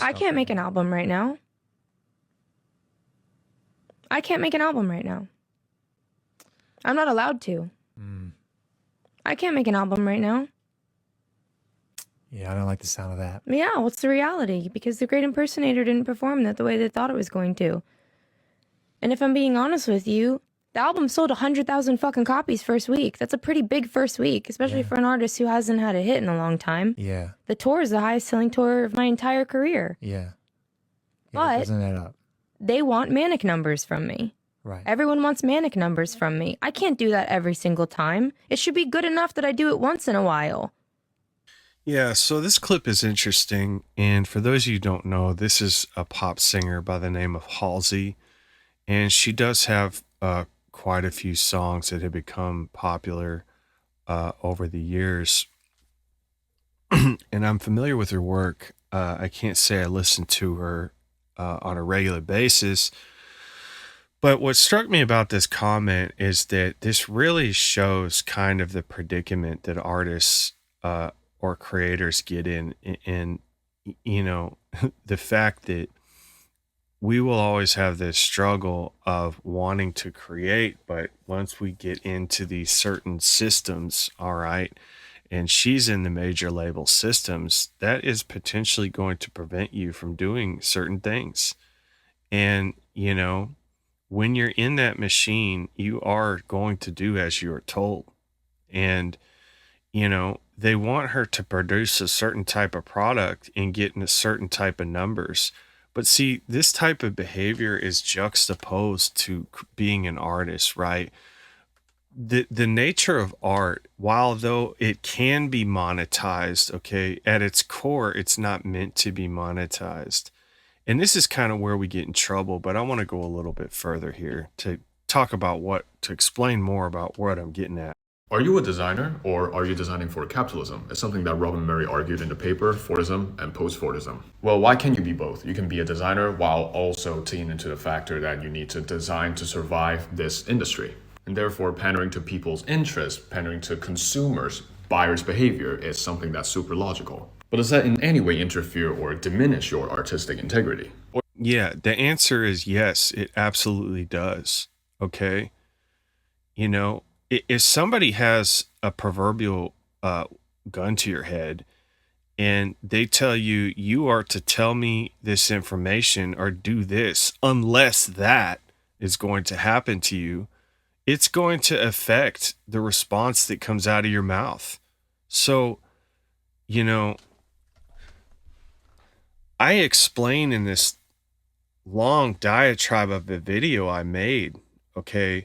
I can't make an album right now. I can't make an album right now. I'm not allowed to. I can't make an album right now. Yeah, I don't like the sound of that. Yeah, what's the reality? Because the Great Impersonator didn't perform that the way they thought it was going to. And if I'm being honest with you, the album sold 100,000 fucking copies first week. That's a pretty big first week, especially for an artist who hasn't had a hit in a long time. Yeah. The tour is the highest selling tour of my entire career. Yeah. But doesn't add up. They want manic numbers from me. Right. Everyone wants manic numbers from me. I can't do that every single time. It should be good enough that I do it once in a while. Yeah, so this clip is interesting. And for those of you who don't know, this is a pop singer by the name of Halsey. And she does have quite a few songs that have become popular over the years. And I'm familiar with her work. I can't say I listen to her on a regular basis. But what struck me about this comment is that this really shows kind of the predicament that artists or creators get in, you know, the fact that we will always have this struggle of wanting to create, but once we get into these certain systems, all right, and she's in the major label systems, that is potentially going to prevent you from doing certain things. And, you know, when you're in that machine, you are going to do as you are told. And, you know, they want her to produce a certain type of product and get in a certain type of numbers. But see, this type of behavior is juxtaposed to being an artist, right? The nature of art, while though it can be monetized, okay, at its core, it's not meant to be monetized. And this is kind of where we get in trouble, but I want to go a little bit further here to talk about to explain more about what I'm getting at. Are you a designer, or are you designing for capitalism? It's something that Robin Murray argued in the paper, Fordism and Post-Fordism. Well, why can't you be both? You can be a designer while also taking into the factor that you need to design to survive this industry. And therefore, pandering to people's interests, pandering to consumers, buyers' behavior is something that's super logical. But does that in any way interfere or diminish your artistic integrity? Yeah, the answer is yes, it absolutely does. Okay. You know, if somebody has a proverbial gun to your head and they tell you, you are to tell me this information or do this, unless that is going to happen to you, it's going to affect the response that comes out of your mouth. So, you know, I explain in this long diatribe of the video I made, okay,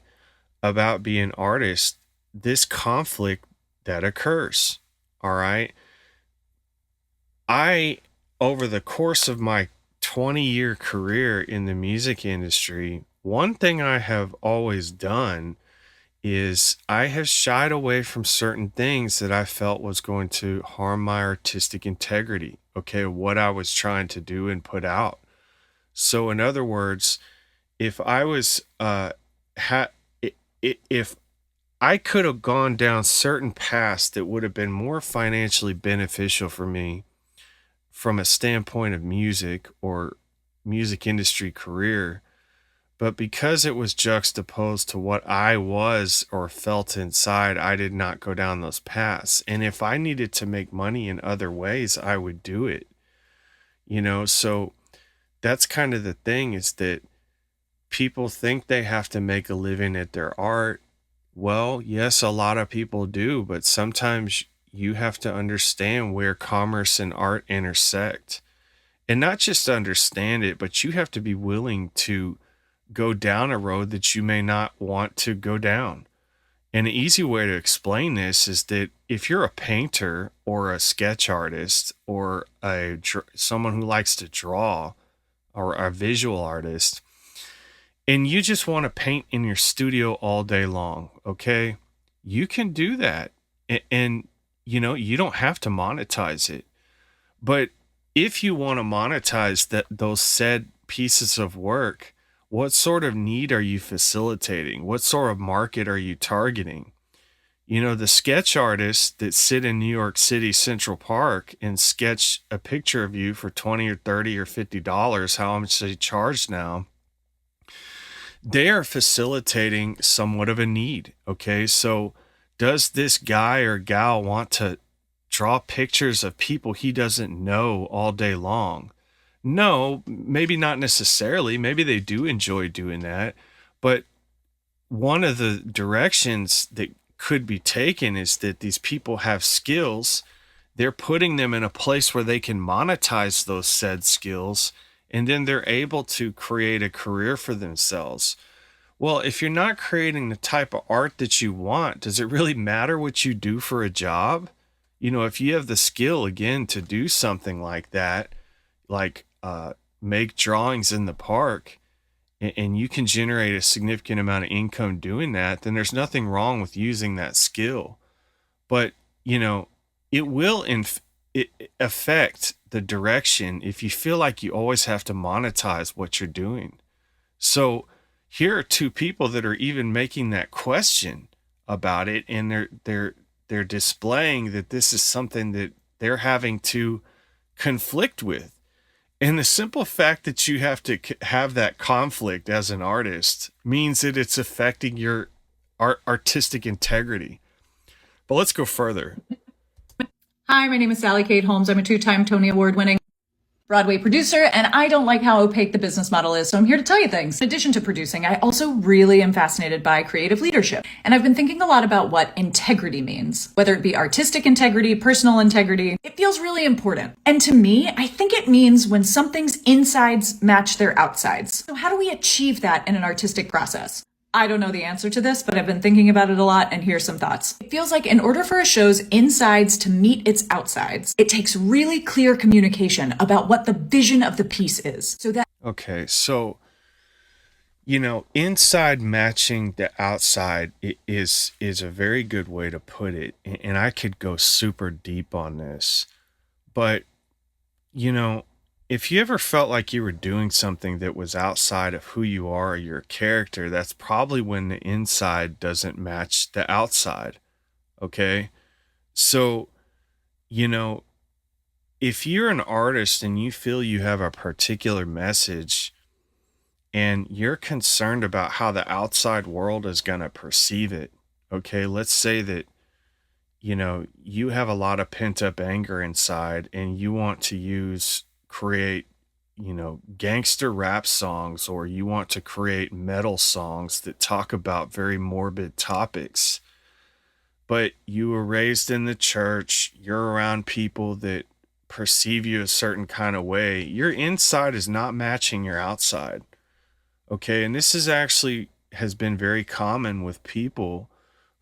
about being an artist, this conflict that occurs. All right. Over the course of my 20-year career in the music industry, one thing I have always done is I have shied away from certain things that I felt was going to harm my artistic integrity. Okay. What I was trying to do and put out. So in other words, if I was, if I could have gone down certain paths that would have been more financially beneficial for me from a standpoint of music or music industry career, but because it was juxtaposed to what I was or felt inside, I did not go down those paths. And if I needed to make money in other ways, I would do it. You know, so that's kind of the thing, is that people think they have to make a living at their art. Well, yes, a lot of people do, but sometimes you have to understand where commerce and art intersect. And not just understand it, but you have to be willing to go down a road that you may not want to go down. And an easy way to explain this is that if you're a painter or a sketch artist or someone who likes to draw or a visual artist, and you just want to paint in your studio all day long, okay, you can do that. And you know, you don't have to monetize it. But if you want to monetize those said pieces of work, what sort of need are you facilitating? What sort of market are you targeting? The sketch artists that sit in New York City Central Park and sketch a picture of you for 20 or 30 or $50, how much they charge now, they are facilitating somewhat of a need. Okay. So does this guy or gal want to draw pictures of people he doesn't know all day long? No, maybe not necessarily. Maybe they do enjoy doing that. But one of the directions that could be taken is that these people have skills. They're putting them in a place where they can monetize those said skills, and then they're able to create a career for themselves. Well, if you're not creating the type of art that you want, does it really matter what you do for a job? If you have the skill again to do something like that, like make drawings in the park, and you can generate a significant amount of income doing that, then there's nothing wrong with using that skill. But, it will it affect the direction if you feel like you always have to monetize what you're doing. So here are two people that are even making that question about it, and they're displaying that this is something that they're having to conflict with. And the simple fact that you have to have that conflict as an artist means that it's affecting your artistic integrity. But let's go further. Hi, my name is Sally Kate Holmes. I'm a 2-time Tony Award-winning Broadway producer, and I don't like how opaque the business model is, so I'm here to tell you things. In addition to producing, I also really am fascinated by creative leadership, and I've been thinking a lot about what integrity means. Whether it be artistic integrity, personal integrity, it feels really important. And to me, I think it means when something's insides match their outsides. So how do we achieve that in an artistic process? I don't know the answer to this, but I've been thinking about it a lot, and here's some thoughts. It feels like in order for a show's insides to meet its outsides, it takes really clear communication about what the vision of the piece is. Okay, so, inside matching the outside is a very good way to put it, and I could go super deep on this. But, if you ever felt like you were doing something that was outside of who you are or your character, that's probably when the inside doesn't match the outside. Okay. So, if you're an artist and you feel you have a particular message and you're concerned about how the outside world is going to perceive it. Okay. Let's say that, you have a lot of pent up anger inside and you want to create, gangster rap songs, or you want to create metal songs that talk about very morbid topics. But you were raised in the church, you're around people that perceive you a certain kind of way. Your inside is not matching your outside. Okay. And this has been very common with people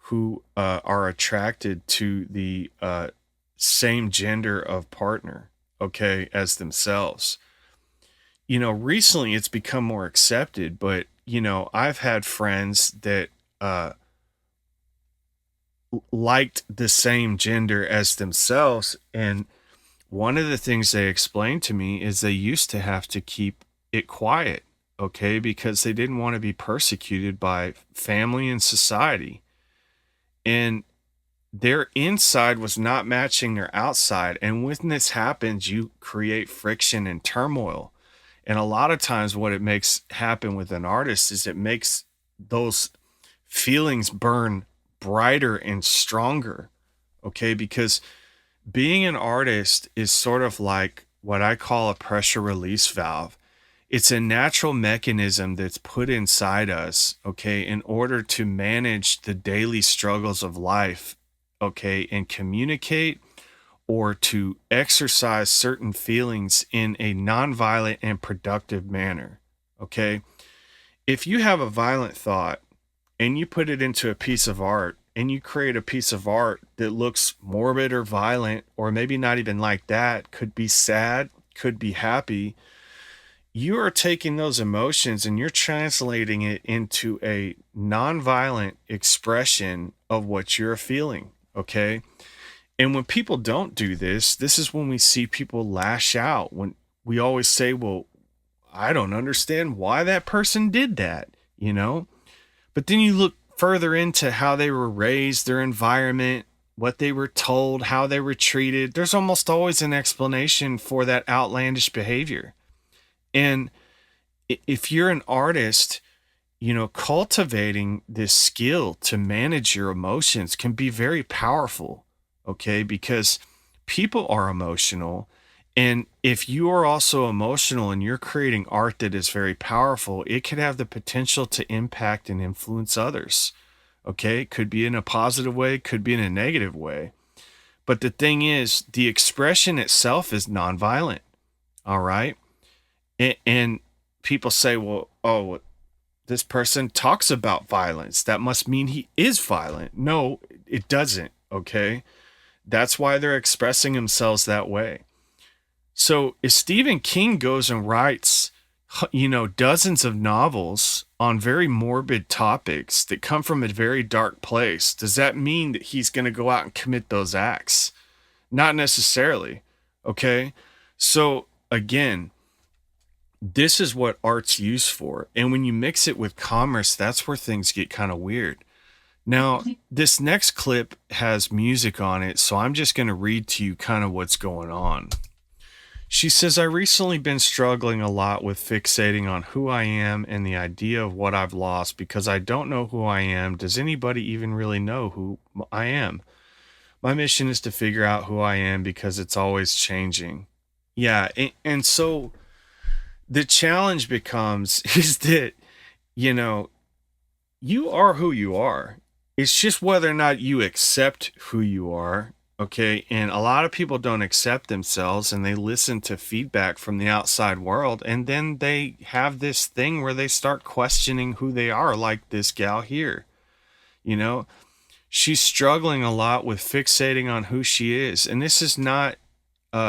who are attracted to the same gender of partner. Okay, as themselves. Recently it's become more accepted, but I've had friends that liked the same gender as themselves, and one of the things they explained to me is they used to have to keep it quiet, okay, because they didn't want to be persecuted by family and society. And their inside was not matching their outside. And when this happens, you create friction and turmoil. And a lot of times what it makes happen with an artist is it makes those feelings burn brighter and stronger. Okay. Because being an artist is sort of like what I call a pressure release valve. It's a natural mechanism that's put inside us, okay, in order to manage the daily struggles of life, okay, and communicate or to exercise certain feelings in a nonviolent and productive manner, okay? If you have a violent thought and you put it into a piece of art and you create a piece of art that looks morbid or violent, or maybe not even like that, could be sad, could be happy, you are taking those emotions and you're translating it into a nonviolent expression of what you're feeling. Okay. And when people don't do this, this is when we see people lash out. When we always say, well, I don't understand why that person did that, But then you look further into how they were raised, their environment, what they were told, how they were treated, there's almost always an explanation for that outlandish behavior. And if you're an artist, cultivating this skill to manage your emotions can be very powerful, okay? Because people are emotional. And if you are also emotional and you're creating art that is very powerful, it could have the potential to impact and influence others. Okay. Could be in a positive way, could be in a negative way. But the thing is, the expression itself is nonviolent. All right. And people say, well, oh, this person talks about violence. That must mean he is violent. No, it doesn't. Okay. That's why they're expressing themselves that way. So if Stephen King goes and writes, dozens of novels on very morbid topics that come from a very dark place, does that mean that he's going to go out and commit those acts? Not necessarily. Okay. So again, this is what art's used for. And when you mix it with commerce, that's where things get kind of weird. Now, this next clip has music on it, so I'm just going to read to you kind of what's going on. She says, I recently been struggling a lot with fixating on who I am and the idea of what I've lost because I don't know who I am. Does anybody even really know who I am? My mission is to figure out who I am because it's always changing. Yeah, and so the challenge becomes is that, you are who you are. It's just whether or not you accept who you are. Okay. And a lot of people don't accept themselves and they listen to feedback from the outside world. And then they have this thing where they start questioning who they are, like this gal here. She's struggling a lot with fixating on who she is. And this is not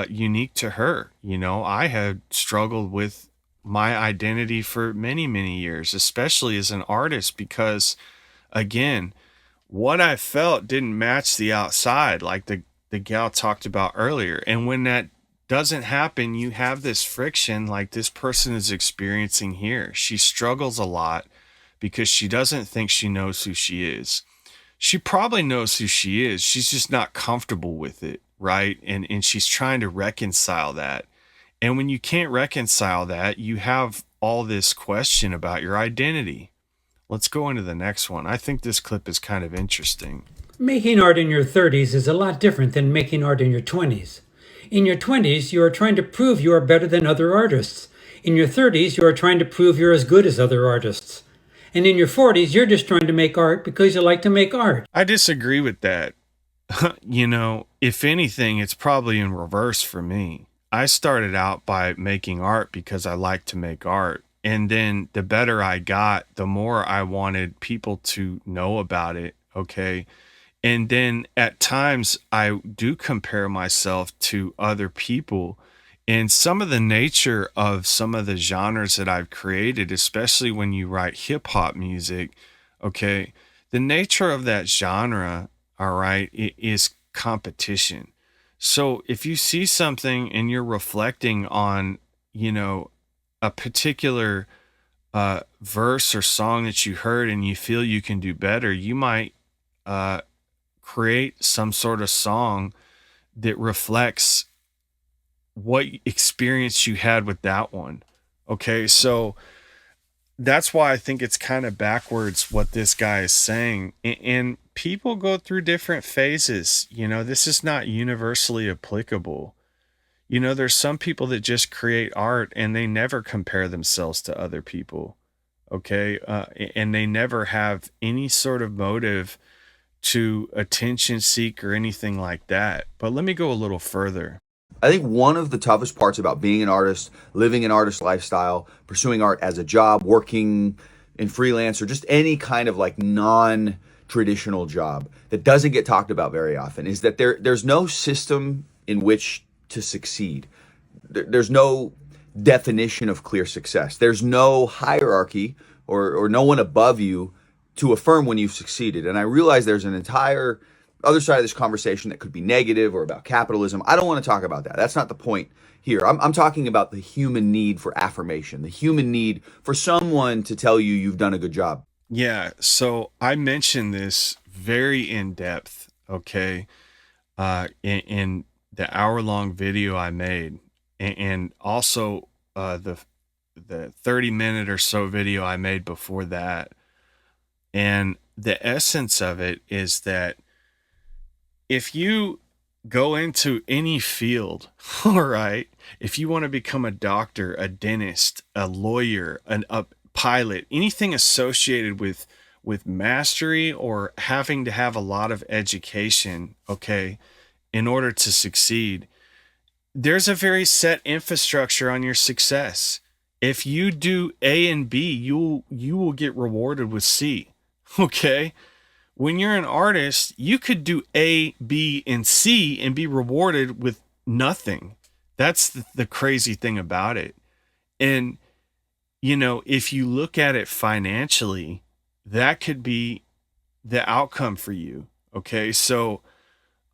unique to her. I had struggled with my identity for many, many years, especially as an artist, because again, what I felt didn't match the outside, like the gal talked about earlier. And when that doesn't happen, you have this friction like this person is experiencing here. She struggles a lot because she doesn't think she knows who she is. She probably knows who she is. She's just not comfortable with it, right? And she's trying to reconcile that. And when you can't reconcile that, you have all this question about your identity. Let's go into the next one. I think this clip is kind of interesting. Making art in your 30s is a lot different than making art in your 20s. In your 20s, you are trying to prove you are better than other artists. In your 30s, you are trying to prove you're as good as other artists. And in your 40s, you're just trying to make art because you like to make art. I disagree with that. If anything, it's probably in reverse for me. I started out by making art because I like to make art. And then the better I got, the more I wanted people to know about it. Okay. And then at times I do compare myself to other people, and some of the nature of some of the genres that I've created, especially when you write hip hop music. Okay. The nature of that genre, all right, it is competition. So if you see something and you're reflecting on, a particular verse or song that you heard and you feel you can do better, you might create some sort of song that reflects what experience you had with that one. Okay, so that's why I think it's kind of backwards what this guy is saying. And people go through different phases. This is not universally applicable. There's some people that just create art and they never compare themselves to other people. Okay. And they never have any sort of motive to attention seek or anything like that. But let me go a little further. I think one of the toughest parts about being an artist, living an artist lifestyle, pursuing art as a job, working in freelance, or just any kind of like non-traditional job that doesn't get talked about very often, is that there's no system in which to succeed. There's no definition of clear success. There's no hierarchy or no one above you to affirm when you've succeeded. And I realize there's an entire other side of this conversation that could be negative or about capitalism. I don't want to talk about that. That's not the point here. I'm talking about the human need for affirmation, the human need for someone to tell you you've done a good job. Yeah, so I mentioned this very in depth, okay, in the hour-long video I made, and also the 30-minute or so video I made before that. And the essence of it is that if you go into any field, all right, if you want to become a doctor, a dentist, a lawyer, a pilot, anything associated with mastery or having to have a lot of education, okay, in order to succeed, there's a very set infrastructure on your success. If you do A and B, you will get rewarded with C. Okay? When you're an artist, you could do A, B, and C and be rewarded with nothing. That's the crazy thing about it. And, you know, if you look at it financially, that could be the outcome for you. Okay. So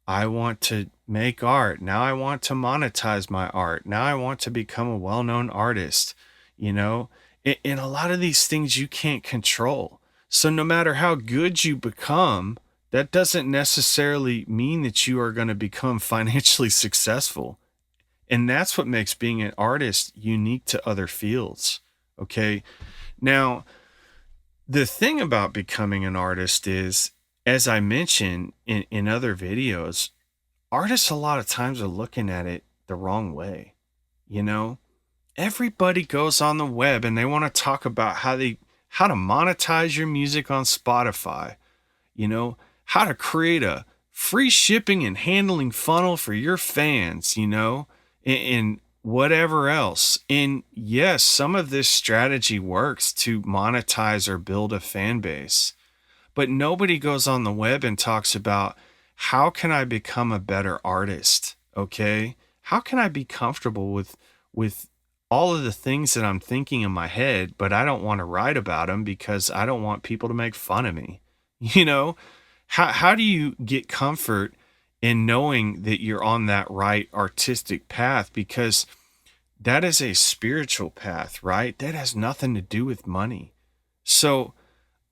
I want to make art. Now I want to monetize my art. Now I want to become a well known artist. You know, and a lot of these things you can't control. So no matter how good you become, that doesn't necessarily mean that you are going to become financially successful. And that's what makes being an artist unique to other fields. Okay. Now, the thing about becoming an artist is, as I mentioned in other videos, artists a lot of times are looking at it the wrong way. You know, everybody goes on the web and they want to talk about how to monetize your music on Spotify, you know, how to create a free shipping and handling funnel for your fans, you know, and whatever else. And yes, some of this strategy works to monetize or build a fan base, but nobody goes on the web and talks about how can I become a better artist? Okay. How can I be comfortable with all of the things that I'm thinking in my head, but I don't want to write about them because I don't want people to make fun of me. You know, how do you get comfort in knowing that you're on that right artistic path? Because that is a spiritual path, right? That has nothing to do with money. So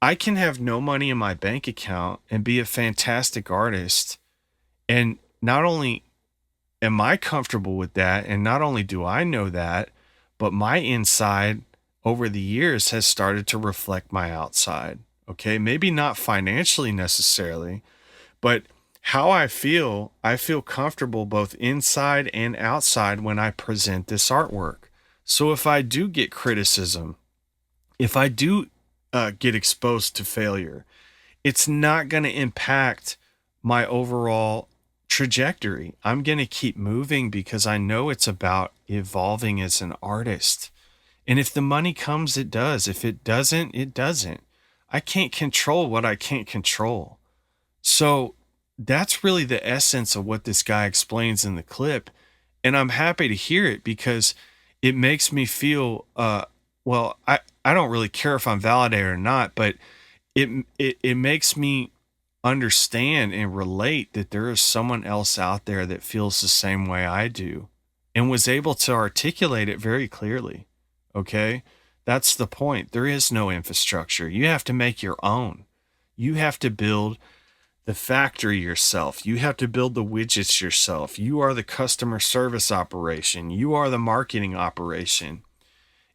I can have no money in my bank account and be a fantastic artist. And not only am I comfortable with that, and not only do I know that, but my inside over the years has started to reflect my outside. Okay. Maybe not financially necessarily, but how I feel comfortable both inside and outside when I present this artwork. So if I do get criticism, if I do get exposed to failure, it's not going to impact my overall trajectory. I'm going to keep moving because I know it's about evolving as an artist. And if the money comes, it does. If it doesn't, it doesn't. I can't control what I can't control. So that's really the essence of what this guy explains in the clip. And I'm happy to hear it because it makes me feel, well, I don't really care if I'm validated or not, but it makes me understand and relate that there is someone else out there that feels the same way I do and was able to articulate it very clearly. Okay. That's the point. There is no infrastructure. You have to make your own. You have to build the factory yourself. You have to build the widgets yourself. You are the customer service operation. You are the marketing operation.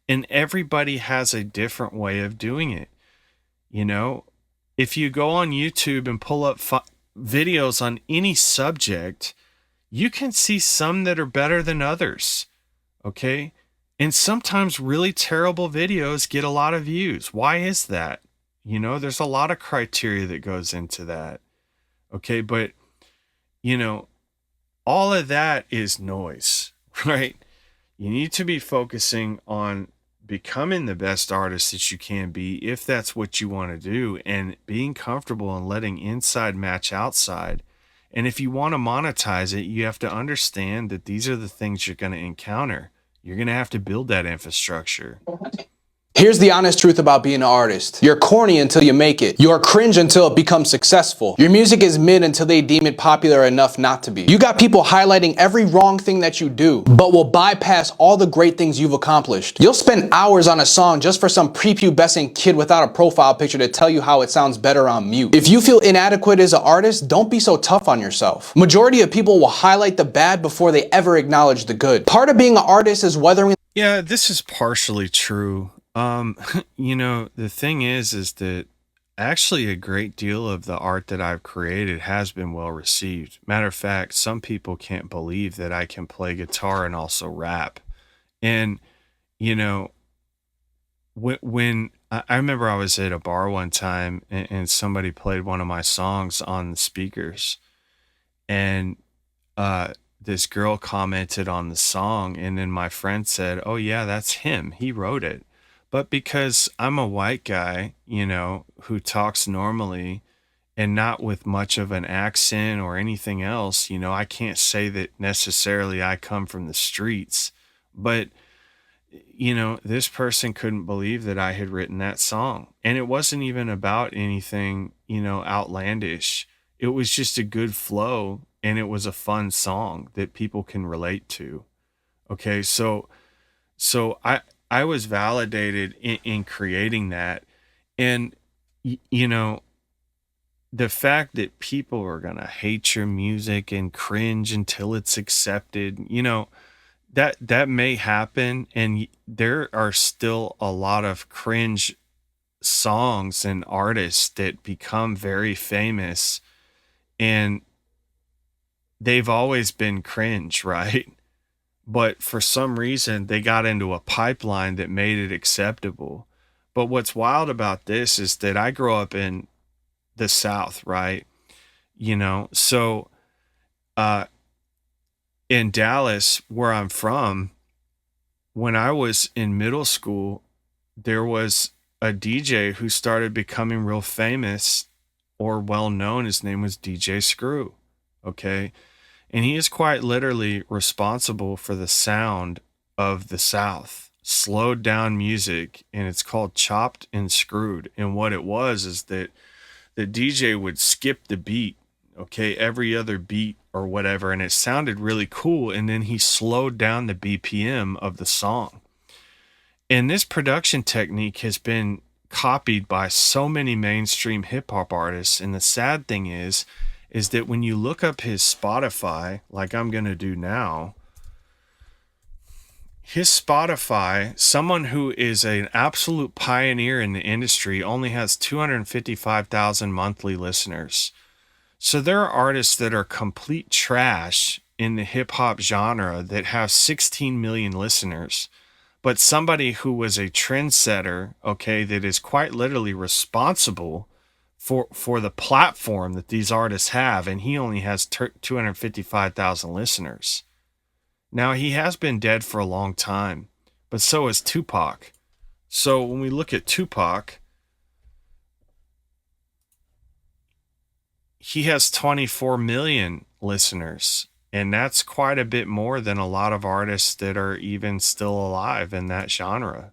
And everybody has a different way of doing it. You know, if you go on YouTube and pull up videos on any subject, you can see some that are better than others. Okay. And sometimes really terrible videos get a lot of views. Why is that? You know, there's a lot of criteria that goes into that. Okay. But, you know, all of that is noise, right? You need to be focusing on becoming the best artist that you can be, if that's what you want to do, and being comfortable and letting inside match outside. And if you want to monetize it, you have to understand that these are the things you're going to encounter. You're going to have to build that infrastructure. Here's the honest truth about being an artist. You're corny until you make it. You're cringe until it becomes successful. Your music is mid until they deem it popular enough not to be. You got people highlighting every wrong thing that you do, but will bypass all the great things you've accomplished. You'll spend hours on a song just for some prepubescent kid without a profile picture to tell you how it sounds better on mute. If you feel inadequate as an artist, don't be so tough on yourself. Majority of people will highlight the bad before they ever acknowledge the good. Part of being an artist is weathering. Yeah, this is partially true. The thing is that actually a great deal of the art that I've created has been well received. Matter of fact, some people can't believe that I can play guitar and also rap. And, you know, when I remember I was at a bar one time and somebody played one of my songs on the speakers, and this girl commented on the song, and then my friend said, "Oh yeah, that's him. He wrote it." But because I'm a white guy, who talks normally and not with much of an accent or anything else, I can't say that necessarily I come from the streets. But, this person couldn't believe that I had written that song. And it wasn't even about anything, outlandish. It was just a good flow, and it was a fun song that people can relate to. Okay, so I was validated in creating that. And, the fact that people are going to hate your music and cringe until it's accepted, that may happen. And there are still a lot of cringe songs and artists that become very famous, and they've always been cringe, right? But for some reason, they got into a pipeline that made it acceptable. But what's wild about this is that I grew up in the South, right? So in Dallas, where I'm from, when I was in middle school, there was a DJ who started becoming real famous or well known. His name was DJ Screw. Okay. And he is quite literally responsible for the sound of the South, slowed down music, and it's called chopped and screwed. And what it was is that the DJ would skip the beat, okay, every other beat or whatever, and it sounded really cool. And then he slowed down the BPM of the song. And this production technique has been copied by so many mainstream hip hop artists. And the sad thing is that when you look up his Spotify, like I'm going to do now, his Spotify, someone who is an absolute pioneer in the industry, only has 255,000 monthly listeners. So there are artists that are complete trash in the hip hop genre that have 16 million listeners. But somebody who was a trendsetter, okay, that is quite literally responsible for the platform that these artists have, and he only has 255,000 listeners. Now, he has been dead for a long time, but so is Tupac. So when we look at Tupac, he has 24 million listeners, and that's quite a bit more than a lot of artists that are even still alive in that genre.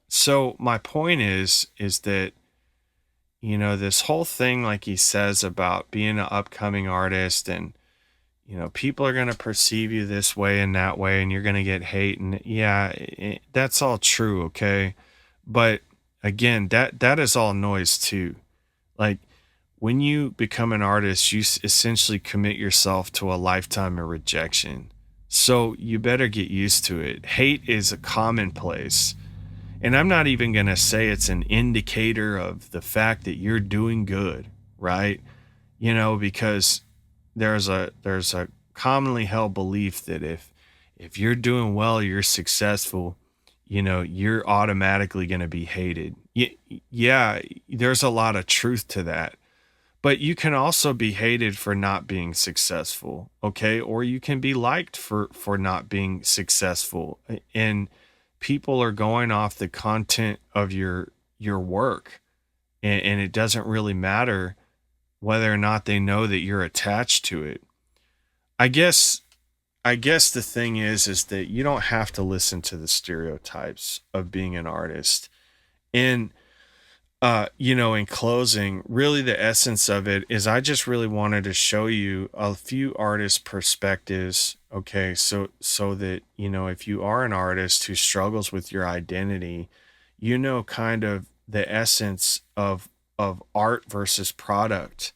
So my point is that, this whole thing, like he says, about being an upcoming artist, and, people are going to perceive you this way and that way, and you're going to get hate. And yeah, that's all true. Okay. But again, that is all noise too. Like, when you become an artist, you essentially commit yourself to a lifetime of rejection. So you better get used to it. Hate is a commonplace. And I'm not even going to say it's an indicator of the fact that you're doing good, right? Because there's a commonly held belief that if you're doing well, you're successful, you're automatically going to be hated. Yeah, there's a lot of truth to that. But you can also be hated for not being successful, okay? Or you can be liked for not being successful. And people are going off the content of your work, and it doesn't really matter whether or not they know that you're attached to it. I guess I guess the thing is that you don't have to listen to the stereotypes of being an artist. And in closing, really the essence of it is I just really wanted to show you a few artist perspectives, okay? So that, if you are an artist who struggles with your identity, kind of the essence of art versus product.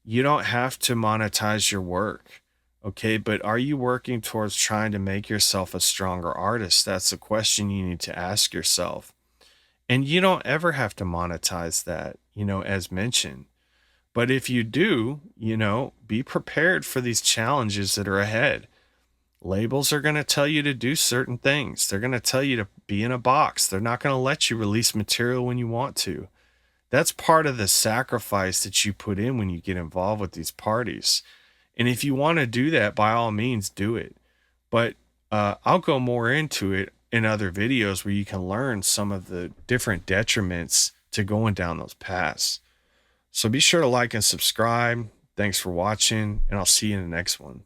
You don't have to monetize your work, okay? But are you working towards trying to make yourself a stronger artist? That's the question you need to ask yourself. And you don't ever have to monetize that, as mentioned. But if you do, be prepared for these challenges that are ahead. Labels are going to tell you to do certain things. They're going to tell you to be in a box. They're not going to let you release material when you want to. That's part of the sacrifice that you put in when you get involved with these parties. And if you want to do that, by all means, do it. But I'll go more into it in other videos where you can learn some of the different detriments to going down those paths. So be sure to like and subscribe. Thanks for watching, and I'll see you in the next one.